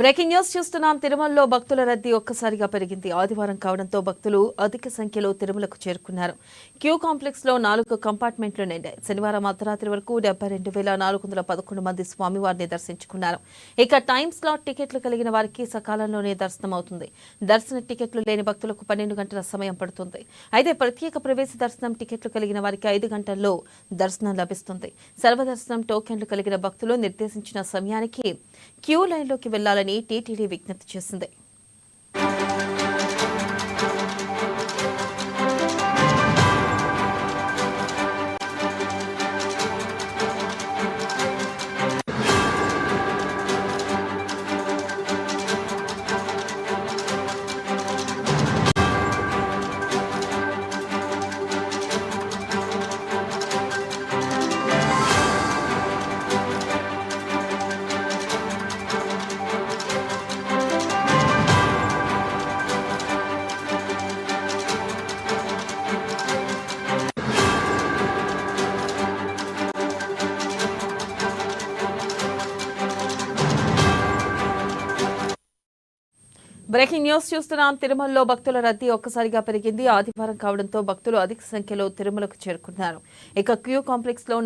Breaking news చూస్తున్నాం. తిరుమలలో భక్తుల రద్దీ ఒక్కసారిగా పెరిగింది. ఆదివారం కావడంతో భక్తులు అధిక సంఖ్యలో తిరుమలకు చేరుకున్నారు. క్యూ కాంప్లెక్స్ లో 4 కంపార్ట్మెంట్లు నిండాయి. శనివారం అర్ధరాత్రి వరకు 72,411 మంది స్వామివారిని దర్శించుకున్నారు. ఇక టైమ్ స్లాట్ టికెట్లు కలిగిన వారికి సకాలంలోనే దర్శనం అవుతుంది. దర్శన టికెట్లు లేని భక్తులకు 12 గంటల సమయం పడుతుంది. అయితే ప్రత్యేక ప్రవేశ దర్శనం టికెట్లు కలిగిన వారికి 5 గంటల్లో దర్శనం లభిస్తుంది. సర్వదర్శనం టోకెన్లు కలిగిన భక్తులు నిర్దేశించిన సమయానికి క్యూ లైన్లోకి వెళ్లాలని టీటీడీ విజ్ఞప్తి చేసింది. బ్రేకింగ్ న్యూస్ చూస్తున్నాం. తిరుమలలో భక్తుల రద్దీ ఒక్కసారిగా పెరిగింది. ఆదివారం కావడంతో భక్తులు అధిక సంఖ్యలో తిరుమలకు చేరుకున్నారు. ఇక క్యూ కాంప్లెక్స్ లో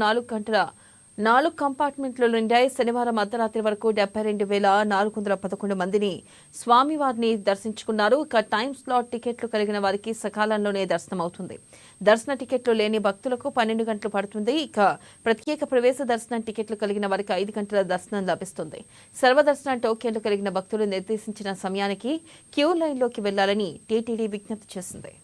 4 కంపార్ట్మెంట్లు నిండాయి. శనివారం అర్ధరాత్రి వరకు 72,411 మందిని స్వామివారిని దర్శించుకున్నారు. ఇక టైమ్ స్లాట్ టికెట్లు కలిగిన వారికి సకాలంలోనే దర్శనం అవుతుంది. దర్శన టికెట్లు లేని భక్తులకు 12 గంటలు పడుతుంది. ఇక ప్రత్యేక ప్రవేశ దర్శనం టికెట్లు కలిగిన వారికి 5 గంటల దర్శనం లభిస్తుంది. సర్వదర్శన టోకెన్లు కలిగిన భక్తులు నిర్దేశించిన సమయానికి క్యూ లైన్లోకి వెళ్లాలని టీటీడీ విజ్ఞప్తి చేసింది.